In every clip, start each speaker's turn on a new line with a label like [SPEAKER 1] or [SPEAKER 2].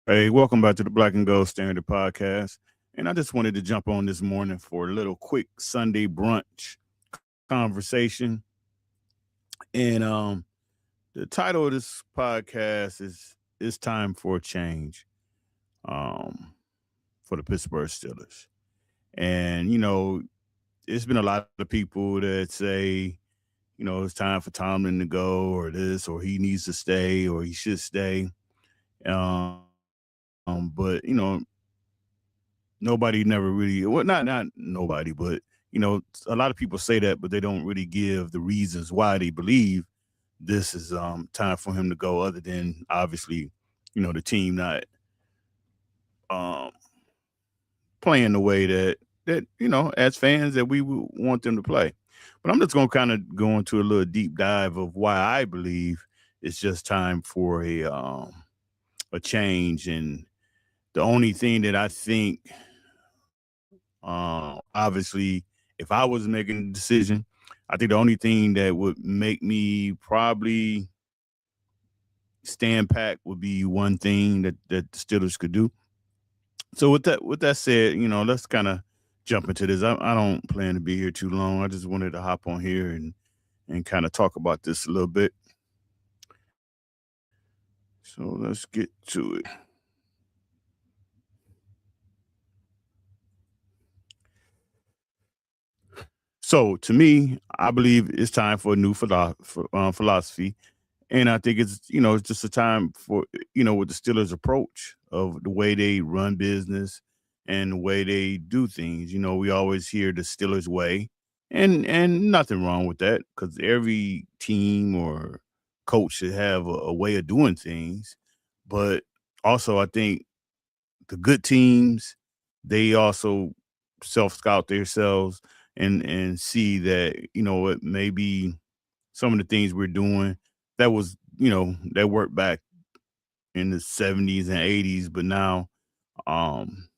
[SPEAKER 1] Hey, welcome back to the Black and Gold Standard Podcast. And I just wanted to jump on this morning for a little quick Sunday brunch conversation. And the title of this podcast is "It's Time for a Change" um, for the Pittsburgh Steelers. And it's been a lot of people that say, it's time for Tomlin to go, or this, or he needs to stay, or he should stay. But nobody never really, not nobody, but a lot of people say that, but they don't really give the reasons why they believe this is time for him to go, other than obviously, the team not um playing the way that as fans that we would want them to play. But I'm just going to kind of go into a little deep dive of why I believe it's just time for a change. And the only thing that I think, obviously, if I was making a decision, I think the only thing that would make me probably stand pack would be one thing that the Steelers could do. So with that said, let's kind of jump into this. I don't plan to be here too long. I just wanted to hop on here and kind of talk about this a little bit. So let's get to it. So to me, I believe it's time for a new philosophy, and I think it's just a time for with the Steelers' approach of the way they run business and the way they do things. We always hear the Steelers way, and nothing wrong with that, because every team or coach should have a way of doing things. But also, I think the good teams, they also self scout themselves and see that it may be some of the things we're doing that was that worked back in the 70s and 80s, but now um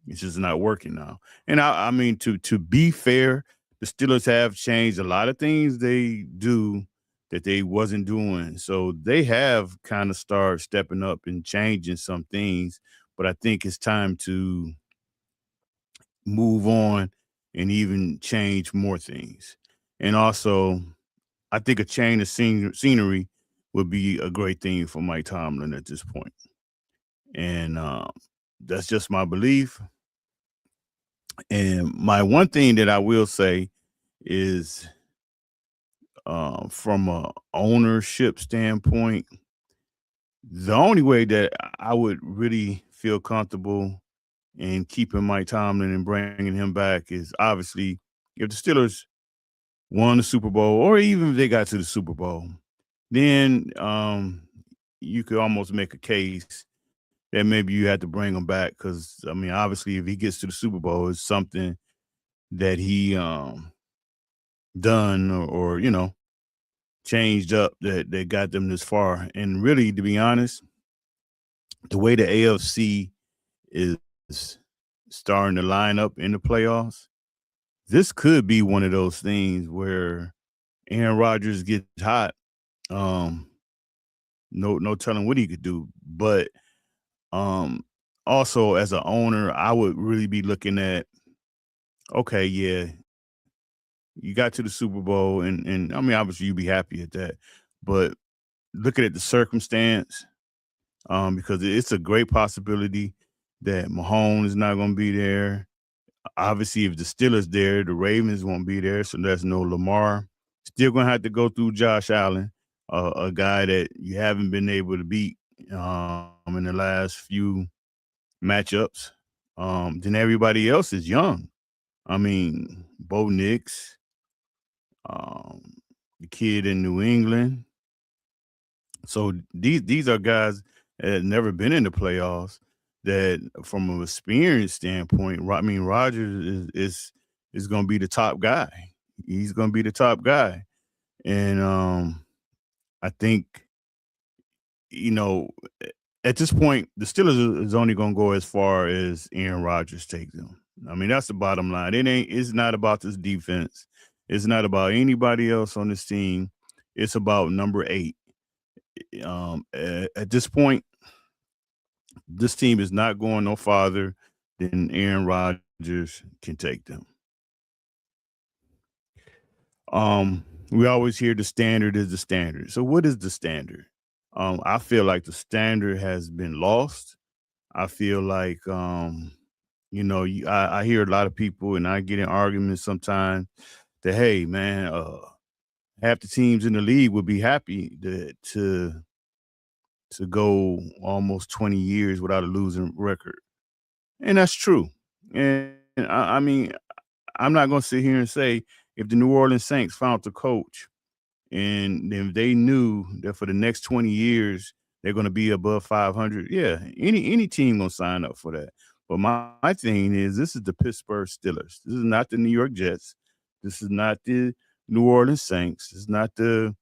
[SPEAKER 1] it's just not working now. And I mean, to be fair, the Steelers have changed a lot of things they do that they wasn't doing. So they have kind of started stepping up and changing some things, but I think it's time to move on and even change more things. And also, I think a change of scenery would be a great thing for Mike Tomlin at this point. And that's just my belief. And my one thing that I will say is, from a ownership standpoint, the only way that I would really feel comfortable in keeping Mike Tomlin and bringing him back is obviously if the Steelers won the Super Bowl, or even if they got to the Super Bowl, then you could almost make a case that maybe you had to bring him back, because I mean, obviously, if he gets to the Super Bowl, it's something that he done, or changed up that got them this far. And really, to be honest, the way the AFC is starting to line up in the playoffs, this could be one of those things where Aaron Rodgers gets hot. Um, no telling what he could do. But um, also as an owner, I would really be looking at, okay, yeah, you got to the Super Bowl, and I mean, obviously you'd be happy at that, but looking at the circumstance, because it's a great possibility that Mahomes is not going to be there. Obviously, if the Steelers there, the Ravens won't be there, so there's no Lamar. Still going to have to go through Josh Allen, a guy that you haven't been able to beat in the last few matchups. Then everybody else is young. I mean, Bo Nix, um, the kid in New England. So these are guys that have never been in the playoffs. That, from an experience standpoint, I mean, Rodgers is going to be the top guy. He's going to be the top guy, and I think you know at this point the Steelers is only going to go as far as Aaron Rodgers takes them. I mean, that's the bottom line. It's not about this defense. It's not about anybody else on this team. It's about number 8. At this point, This team is not going no farther than Aaron Rodgers can take them. We always hear the standard is the standard. So what is the standard? I feel like the standard has been lost. I feel like I hear a lot of people and I get in arguments sometimes that hey man, half the teams in the league would be happy to go almost 20 years without a losing record. And that's true. And I mean, I'm not going to sit here and say if the New Orleans Saints found the coach and if they knew that for the next 20 years they're going to be above 500, yeah, any team going to sign up for that. But my thing is this is the Pittsburgh Steelers. This is not the New York Jets. This is not the New Orleans Saints. This is not the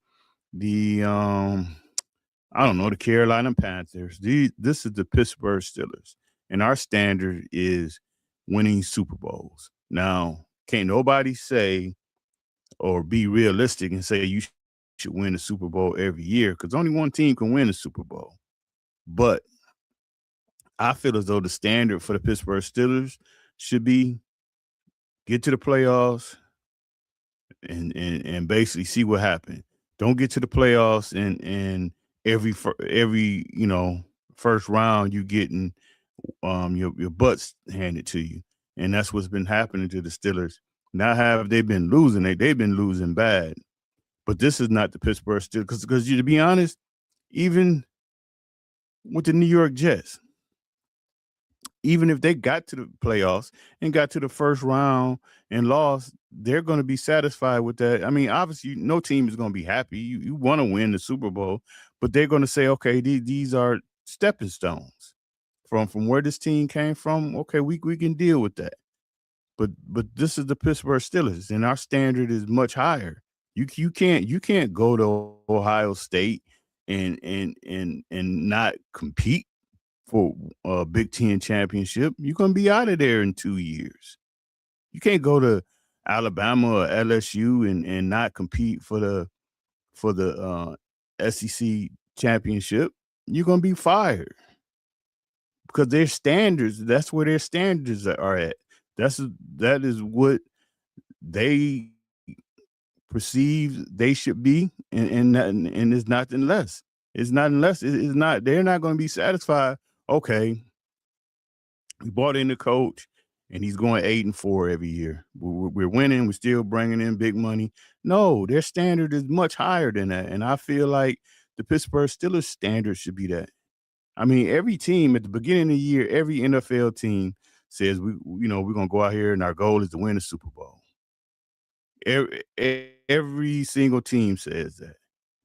[SPEAKER 1] I don't know, the Carolina Panthers. This is the Pittsburgh Steelers. And our standard is winning Super Bowls. Now, can't nobody say or be realistic and say you should win the Super Bowl every year because only one team can win the Super Bowl. But I feel as though the standard for the Pittsburgh Steelers should be get to the playoffs and basically see what happens. Don't get to the playoffs and every first round you getting your butts handed to you, and that's what's been happening to the Steelers. Now have they been losing? They've been losing bad, but this is not the Pittsburgh Steelers because to be honest, even with the New York Jets, even if they got to the playoffs and got to the first round and lost, they're going to be satisfied with that. I mean, obviously, no team is going to be happy. You want to win the Super Bowl, but they're going to say, okay, these are stepping stones from where this team came from. Okay, we can deal with that. But this is the Pittsburgh Steelers, and our standard is much higher. You can't go to Ohio State and not compete for a Big Ten championship. You're gonna be out of there in 2 years. You can't go to Alabama or LSU and not compete for the SEC championship. You're gonna be fired because their standards. That's where their standards are at. That is what they perceive they should be, and it's nothing less. It's not unless it's not. They're not going to be satisfied. Okay, we brought in the coach, and he's going 8-4 every year. We're winning. We're still bringing in big money. No, their standard is much higher than that, and I feel like the Pittsburgh Steelers standard should be that. I mean, every team at the beginning of the year, every NFL team says we're going to go out here and our goal is to win the Super Bowl. Every single team says that,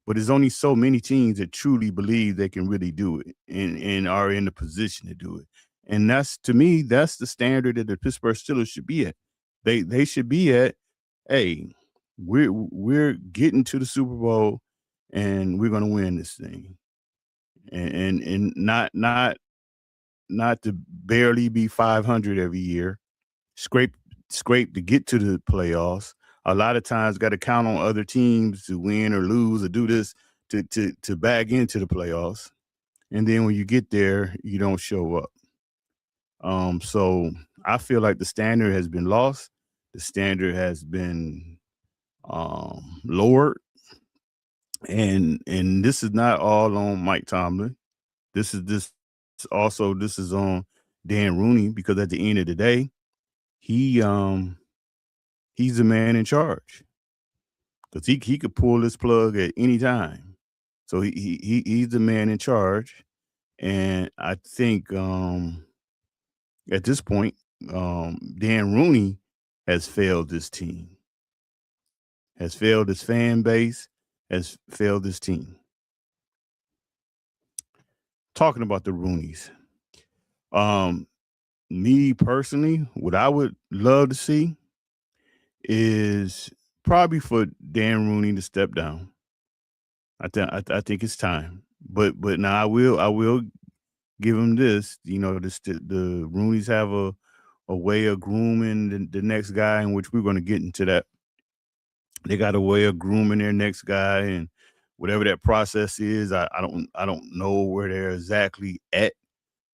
[SPEAKER 1] but there's only so many teams that truly believe they can really do it and are in the position to do it. And that's, to me, that's the standard that the Pittsburgh Steelers should be at. They should be at, hey, we're getting to the Super Bowl and we're going to win this thing, and not to barely be 500 every year, scrape to get to the playoffs. A lot of times got to count on other teams to win or lose or do this to bag into the playoffs. And then when you get there, you don't show up. So I feel like the standard has been lost. The standard has been lowered. And this is not all on Mike Tomlin. This is on Dan Rooney, because at the end of the day, he's the man in charge because he could pull this plug at any time. So he's the man in charge, and I think at this point, Dan Rooney has failed this team, has failed his fan base, has failed this team. Talking about the Rooneys, me personally, what I would love to see is probably for Dan Rooney to step down. I think it's time. But now I will give him this. The Rooneys have a way of grooming the next guy, in which we're going to get into that. They got a way of grooming their next guy, and whatever that process is, I don't know where they're exactly at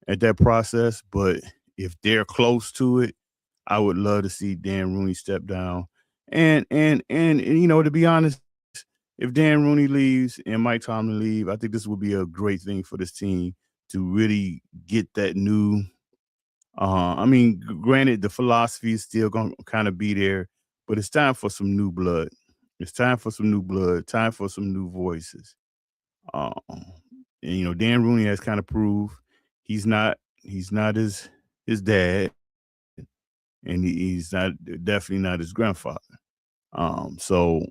[SPEAKER 1] at that process. But if they're close to it, I would love to see Dan Rooney step down. And to be honest, if Dan Rooney leaves and Mike Tomlin leave, I think this would be a great thing for this team to really get that new. Granted, the philosophy is still going to kind of be there, but it's time for some new blood. It's time for some new blood. Time for some new voices. Um, Dan Rooney has kind of proved he's not his dad, and he's not definitely not his grandfather. So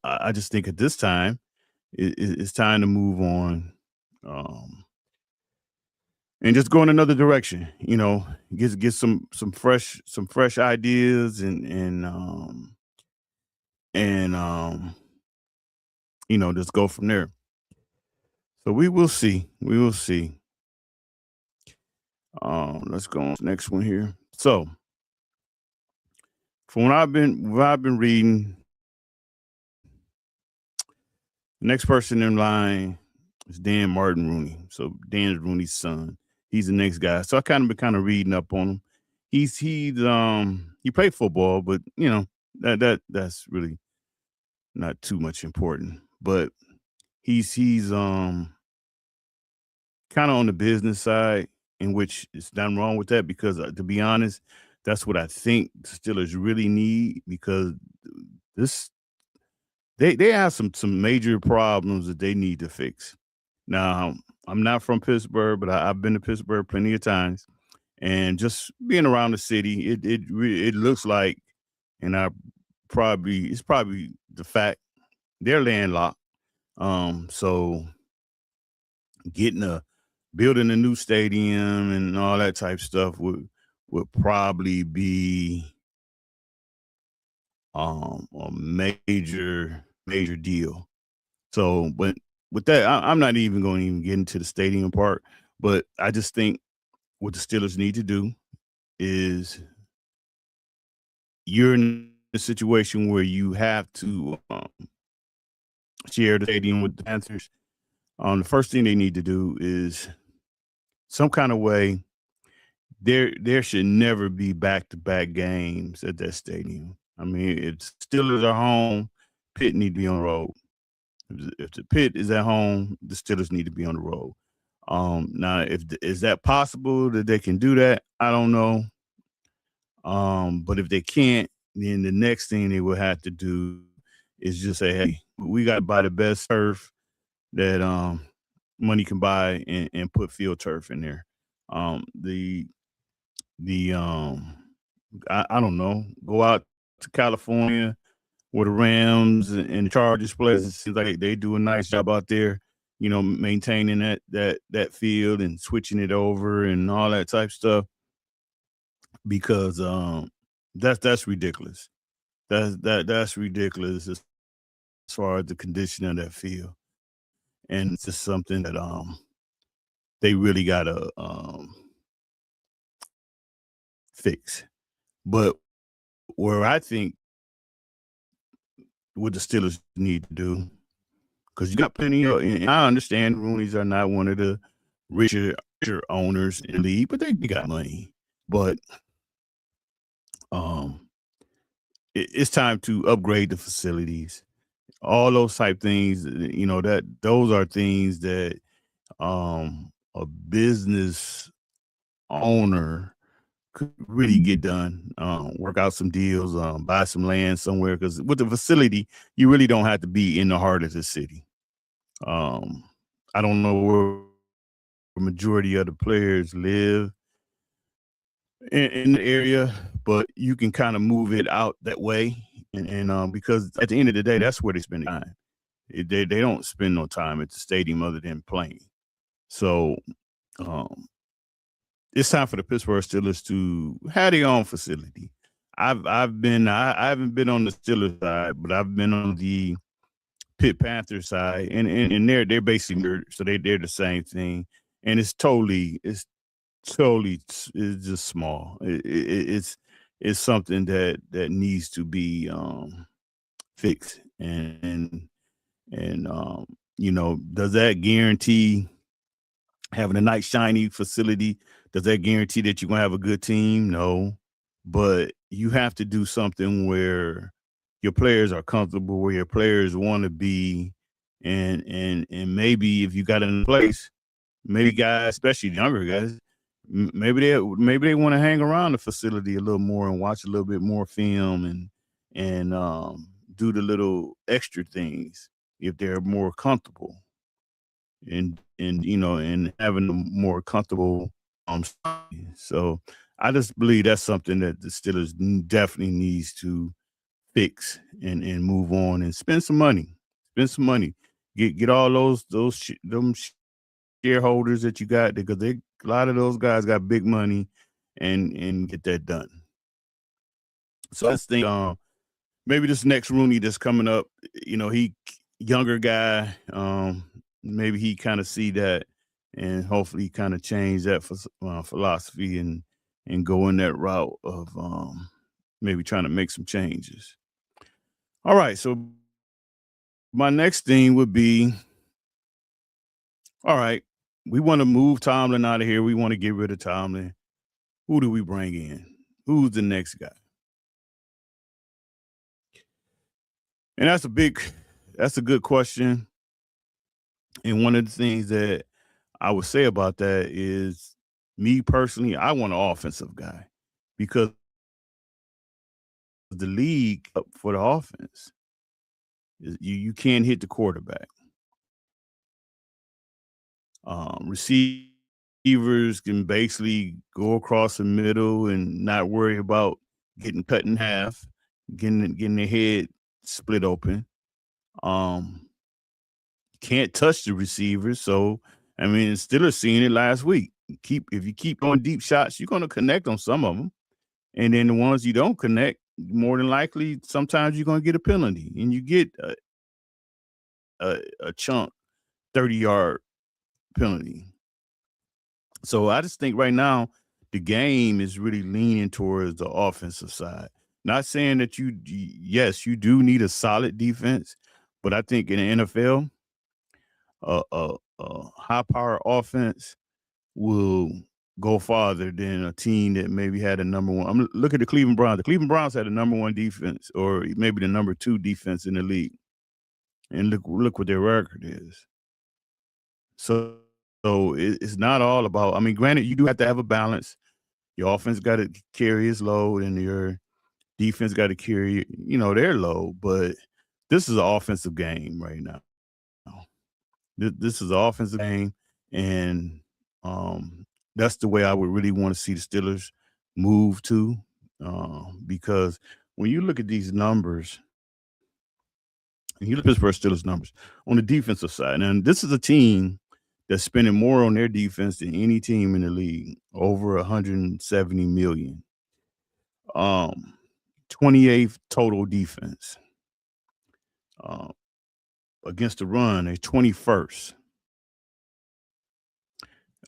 [SPEAKER 1] I just think at this time it's time to move on, um, and just go in another direction. Get some fresh ideas and just go from there. So we will see. We will see. Let's go on to the next one here. So from what I've been reading, the next person in line is Dan Martin Rooney. So Dan Rooney's son. He's the next guy. So I kind of reading up on him. He played football, but that's really not too much important. But he's kind of on the business side, in which it's nothing wrong with that because to be honest, that's what I think the Steelers really need because this they have some major problems that they need to fix. Now, I'm not from Pittsburgh, but I've been to Pittsburgh plenty of times, and just being around the city, it looks like, and it's probably the fact they're landlocked. So getting a building a new stadium and all that type stuff would probably be a major deal. So, but with that, I'm not even going to even get into the stadium part. But I just think what the Steelers need to do is you're in a situation where you have to share the stadium with the Panthers. The first thing they need to do is some kind of way. There should never be back to back games at that stadium. I mean, it's Steelers are home. Pitt need to be on the road. If the Pit is at home, the Steelers need to be on the road. Now, is that possible that they can do that? I don't know. But if they can't, then the next thing they will have to do is just say, "Hey, we got to buy the best turf that money can buy and put field turf in there." The I don't know, go out to California where the Rams and the Chargers players. It seems like they do a nice job out there, maintaining that field and switching it over and all that type stuff because that's ridiculous. That's ridiculous as far as the condition of that field, and it's just something that they really gotta fix. But where I think what the Steelers need to do, because you got plenty of, and I understand Rooney's are not one of the richer owners in the league, but they got money. But um, it's time to upgrade the facilities, all those type things. That those are things that a business owner could really get done. Work out some deals, buy some land somewhere. Because with the facility, you really don't have to be in the heart of the city. Um, I don't know where the majority of the players live in the area, but you can kind of move it out that way. And because at the end of the day, that's where they spend time. They don't spend no time at the stadium other than playing. So um, it's time for the Pittsburgh Steelers to have their own facility. I haven't been on the Steelers side, but I've been on the Pitt Panther side, and they're basically so they're the same thing, and it's totally it's just small. It's something that needs to be fixed, and does that guarantee Having a nice, shiny facility, does that guarantee that you're going to have a good team? No. But you have to do something where your players are comfortable, where your players want to be. And maybe if you got it in place, maybe guys, especially younger guys, maybe they want to hang around the facility a little more and watch a little bit more film and do the little extra things if they're more comfortable and having a more comfortable so I just believe that's something that the Steelers definitely needs to fix and move on and spend some money. Spend some money. Get all them shareholders that you got because a lot of those guys got big money and get that done. So I just think maybe this next Rooney that's coming up, he younger guy, maybe he kind of see that and hopefully kind of change that philosophy and go in that route of maybe trying to make some changes. All right, so my next thing would be, all right, we want to move Tomlin out of here. We want to get rid of Tomlin. Who do we bring in? Who's the next guy? And that's a good question. And one of the things that I would say about that is me personally, I want an offensive guy because the league for the offense you can't hit the quarterback. Receivers can basically go across the middle and not worry about getting cut in half, getting their head split open. Can't touch the receivers, so I mean, Steelers seen it last week. If you keep going deep shots, you're going to connect on some of them, and then the ones you don't connect, more than likely, sometimes you're going to get a penalty, and you get a chunk 30-yard penalty. So I just think right now the game is really leaning towards the offensive side. Not saying that yes, you do need a solid defense, but I think in the NFL, a high power offense will go farther than a team that maybe had a number one. Look at the Cleveland Browns. The Cleveland Browns had a number one defense, or maybe the number two defense in the league, and look what their record is. So it's not all about. I mean, granted, you do have to have a balance. Your offense got to carry its load, and your defense got to carry, their load. But this is an offensive game right now. This is an offensive game, and that's the way I would really want to see the Steelers move to, because when you look at these numbers, and you look at Pittsburgh Steelers numbers on the defensive side, and this is a team that's spending more on their defense than any team in the league, over 170 million. 28th total defense. Against the run, they're 21st.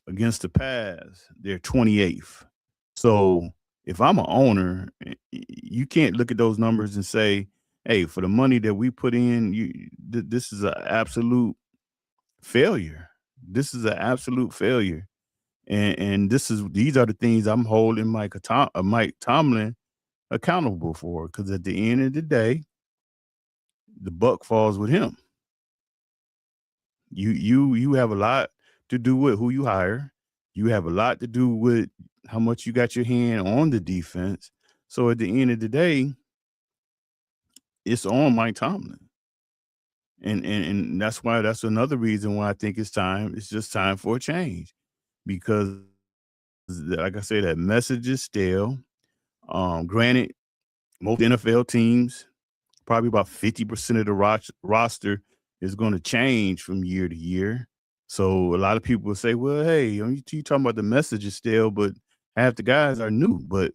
[SPEAKER 1] Against the pass, they're 28th. So if I'm an owner, you can't look at those numbers and say, hey, for the money that we put in, this is an absolute failure. This is an absolute failure. And these are the things I'm holding Mike Tomlin accountable for, because at the end of the day, the buck falls with him. You have a lot to do with who you hire. You have a lot to do with how much you got your hand on the defense. So at the end of the day, it's on Mike Tomlin. And that's another reason why I think it's just time for a change. Because like I say, that message is stale. Granted, most NFL teams, probably about 50% of the roster is going to change from year to year. So a lot of people will say, well, hey, you talking about the message is stale, but half the guys are new. But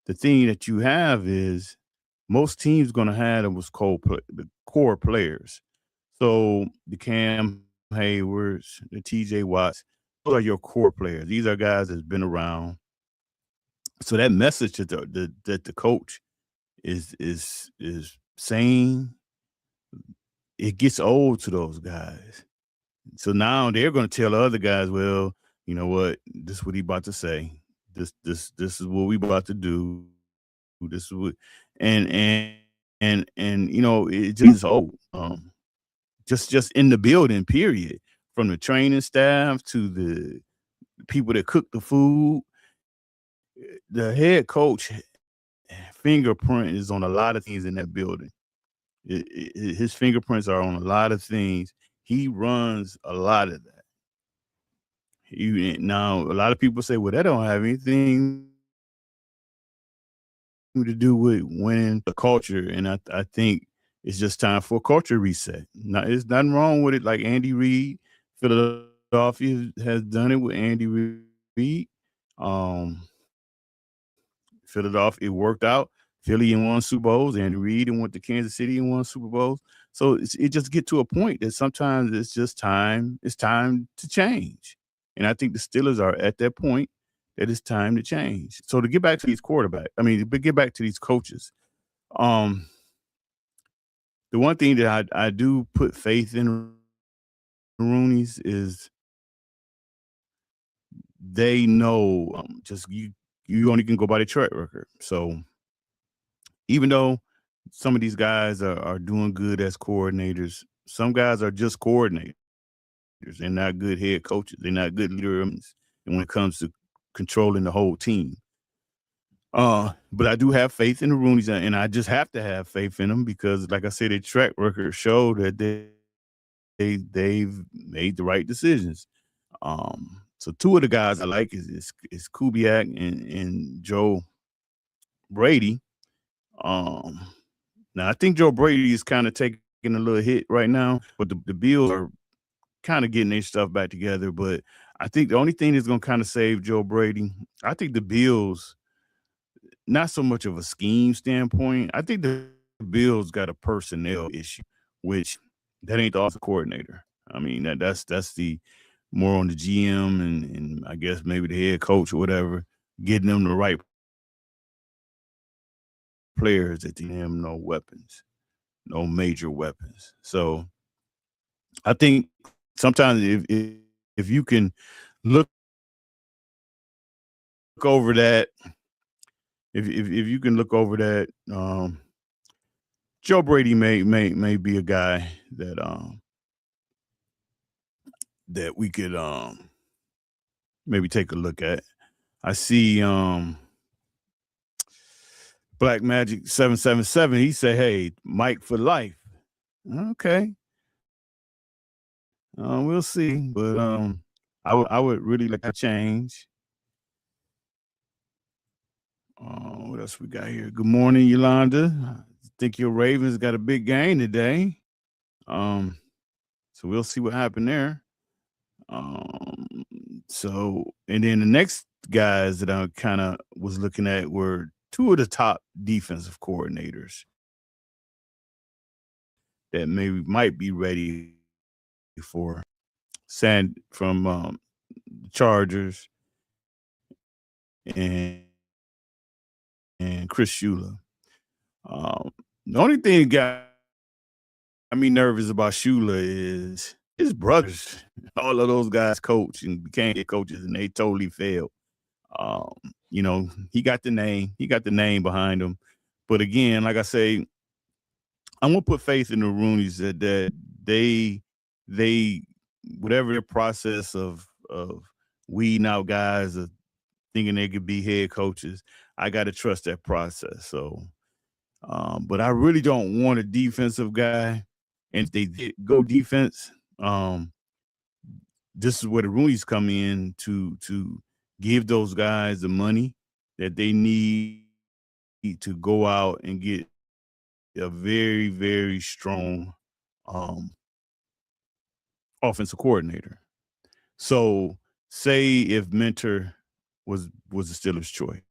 [SPEAKER 1] the thing that you have is most teams going to have those the core players. So the Cam Haywards, the TJ Watts, those are your core players. These are guys that's been around. So that message that the coach is saying, it gets old to those guys. So now they're going to tell other guys, well, you know what, this is what he about to say. This is what we about to do. This is what and you know, it just just in the building, period. From the training staff to the people that cook the food, the head coach fingerprint is on a lot of things in that building. His fingerprints are on a lot of things. He runs a lot of that. Now, a lot of people say, "Well, that don't have anything to do with winning the culture," and I think it's just time for a culture reset. Now, there's nothing wrong with it. Like Andy Reid, Philadelphia has done it with Andy Reid. Um, Philadelphia, it worked out. Philly and won Super Bowls. Andy Reid and went to Kansas City and won Super Bowls. So it just get to a point that sometimes it's just time. It's time to change, and I think the Steelers are at that point that it's time to change. So to get back to these quarterbacks, I mean, to get back to these coaches, um, the one thing that I do put faith in Rooney's is they know just you only can go by the track record. So even though some of these guys are doing good as coordinators, some guys are just coordinators. They're not good head coaches. They're not good leaders. And when it comes to controlling the whole team. But I do have faith in the Rooneys, and I just have to have faith in them because, like I said, their track record show that they've made the right decisions. So two of the guys I like is Kubiak and Joe Brady. Um, Now I think Joe Brady is kind of taking a little hit right now, but the Bills are kind of getting their stuff back together. But I think the only thing that's going to kind of save Joe Brady, I think the Bills, not so much of a scheme standpoint. I think the Bills got a personnel issue, which that ain't the offensive coordinator. I mean that's the more on the GM and I guess maybe the head coach or whatever, getting them the right players that they have no weapons, no major weapons. So I think sometimes if you can look over that, if you can look over that, Joe Brady may be a guy that we could maybe take a look at. I see Black Magic 777. He said, "Hey, Mike for life." Okay, we'll see, but I would really like to change. What else we got here? Good morning, Yolanda. I think your Ravens got a big game today. Um, so we'll see what happened there. Um, so and then the next guys that I kind of was looking at were two of the top defensive coordinators that maybe might be ready for Sand from Chargers and Chris Shula. The only thing that got me nervous about Shula is his brothers. All of those guys coach and became head coaches, and they totally failed. Um, he got the name behind him. But again, like I say, I'm gonna put faith in the Rooneys that they whatever their process of weeding out guys of thinking they could be head coaches, I got to trust that process. So, but I really don't want a defensive guy. And if they go defense, this is where the Rooneys come in to give those guys the money that they need to go out and get a very, very strong um, offensive coordinator. So, say if Mentor was the Steelers' choice,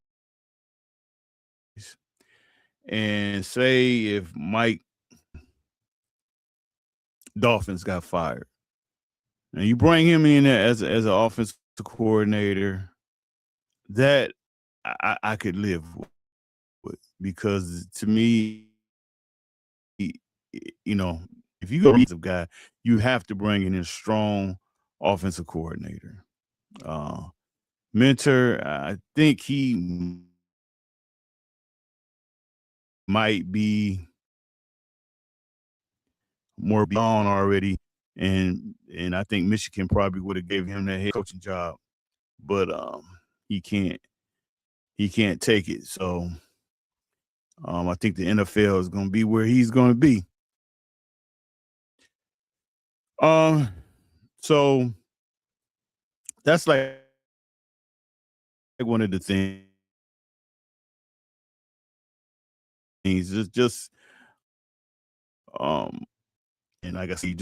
[SPEAKER 1] and say if Mike Dolphins got fired, and you bring him in as an offensive coordinator, that I could live with because to me, you know, if you go offensive guy, you have to bring in a strong offensive coordinator. Uh, Mentor, I think he might be more beyond already, and I think Michigan probably would have gave him that head coaching job, but he can't he can't take it. So I think the NFL is going to be where he's going to be. Um, so that's like one of the things. Just um, and like I said,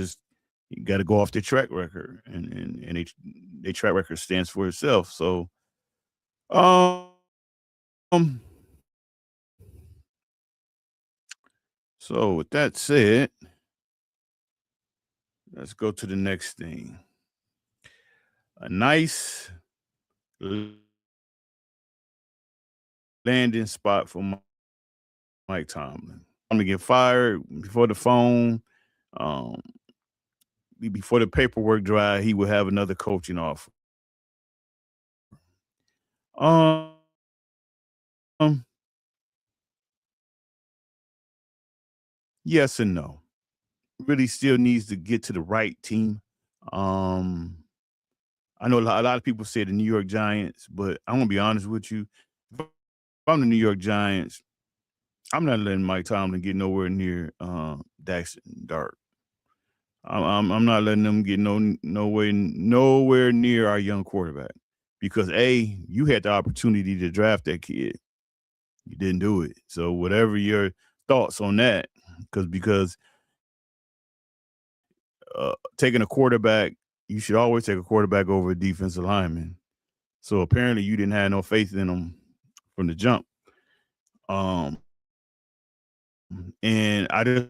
[SPEAKER 1] you got to go off their track record, and their track record stands for itself. So um, so with that said, let's go to the next thing. A nice landing spot for Mike Tomlin. I'm gonna get fired before the phone. Um, Before the paperwork dry, he will have another coaching offer. Um, yes and no. Really still needs to get to the right team. Um, I know a lot of people say the New York Giants, but I'm gonna be honest with you. If I'm the New York Giants, I'm not letting Mike Tomlin get nowhere near Daxton Dart. I'm not letting them get nowhere near our young quarterback because you had the opportunity to draft that kid, you didn't do it. So whatever your thoughts on that, because taking a quarterback, you should always take a quarterback over a defensive lineman. So apparently you didn't have no faith in him from the jump. Um, and I just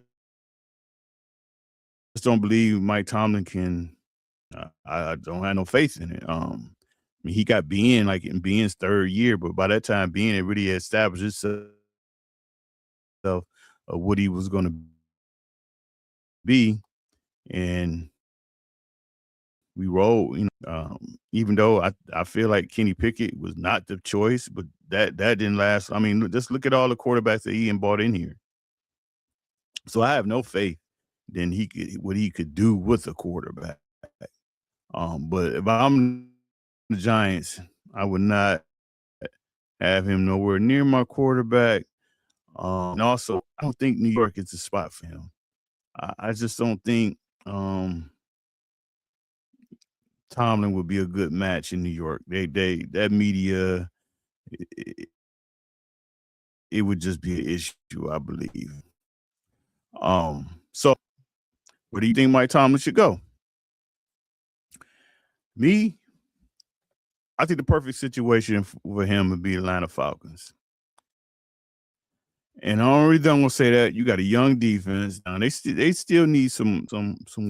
[SPEAKER 1] don't believe Mike Tomlin can. I don't have no faith in it. I mean, he got Ben like in Ben's third year, but by that time, Ben had really established itself of what he was going to be, and we rolled. Even though I feel like Kenny Pickett was not the choice, but that didn't last. I mean, just look at all the quarterbacks that Ian brought in here. So I have no faith then what he could do with a quarterback. But if I'm the Giants, I would not have him nowhere near my quarterback. And also, I don't think New York is the spot for him. I just don't think Tomlin would be a good match in New York. That media, it, it would just be an issue, I believe. So where do you think Mike Tomlin should go? Me, I think the perfect situation for him would be Atlanta Falcons. And the only reason I'm gonna say that you got a young defense. Now they still need some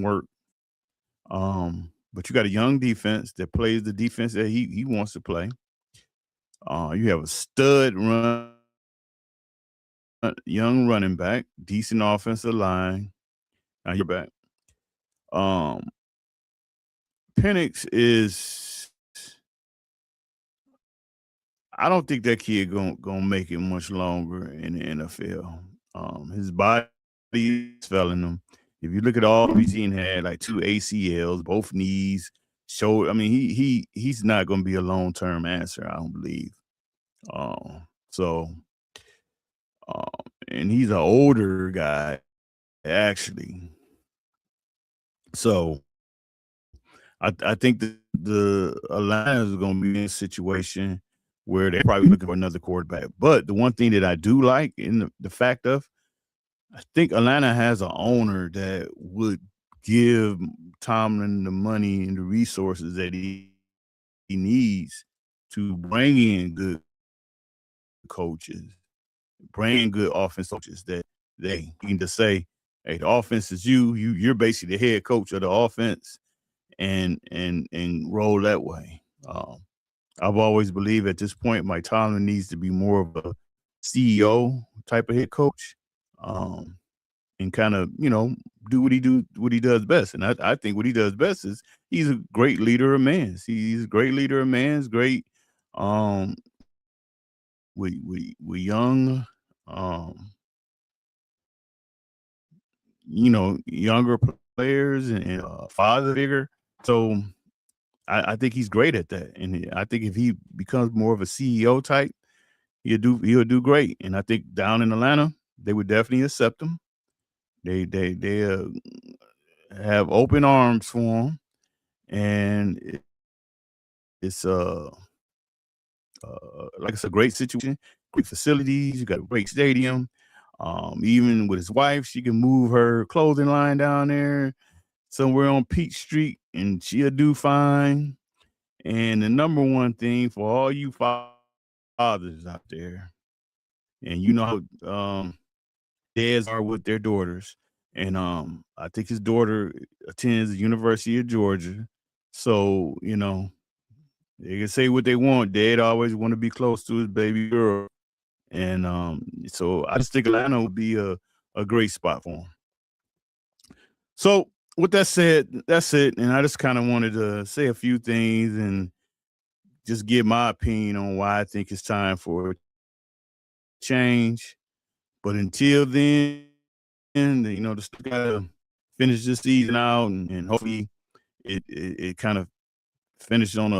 [SPEAKER 1] work. But you got a young defense that plays the defense that he wants to play. You have a stud young running back, decent offensive line. Now you're back. Um, Penix is. I don't think that kid gonna make it much longer in the NFL. His body is failing him. If you look at all he's had, like 2 ACLs, both knees, shoulder. I mean, he's not gonna be a long-term answer, I don't believe. So and he's an older guy, actually. So I think the Atlanta is gonna be in a situation where they're probably looking for another quarterback. But the one thing that I do like in the fact of, I think Atlanta has an owner that would give Tomlin the money and the resources that he needs to bring in good coaches, bring in good offense coaches that they can just say, hey, the offense is you're basically the head coach of the offense and roll that way. I've always believed at this point Mike Tomlin needs to be more of a CEO type of head coach. and kind of, do what he does best. And I think what he does best is he's a great leader of men. He's a great leader of men. Great. Um, we young, um, younger players and father figure. So I think he's great at that. And I think if he becomes more of a CEO type, he'll do great. And I think down in Atlanta, they would definitely accept him. They have open arms for him, and it's like it's a great situation, great facilities. You got a great stadium. Even with his wife, she can move her clothing line down there somewhere on Peach Street, and she'll do fine. And the number one thing for all you fathers out there, and how dads are with their daughters, and I think his daughter attends the University of Georgia, so they can say what they want. Dad always want to be close to his baby girl, and so I just think Atlanta would be a great spot for him. So with that said, that's it. And I just kind of wanted to say a few things and just give my opinion on why I think it's time for change. But until then, the still gotta finish this season out, and hopefully it kind of finishes on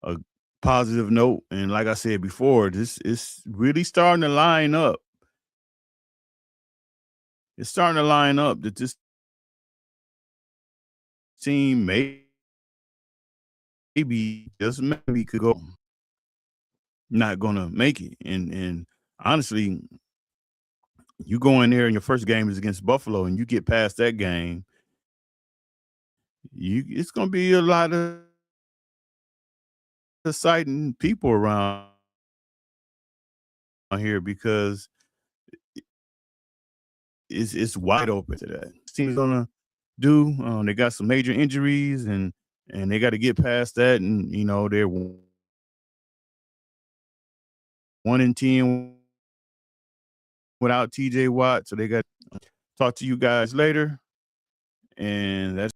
[SPEAKER 1] a positive note. And like I said before, this is really starting to line up. It's starting to line up that this team maybe just maybe could go, not gonna make it. And honestly, you go in there and your first game is against Buffalo, and you get past that game, it's gonna be a lot of exciting people around here because it's wide open to that. This team's gonna do. They got some major injuries, and they got to get past that. And they're 1-10 without TJ Watt, so they got to talk to you guys later. And that's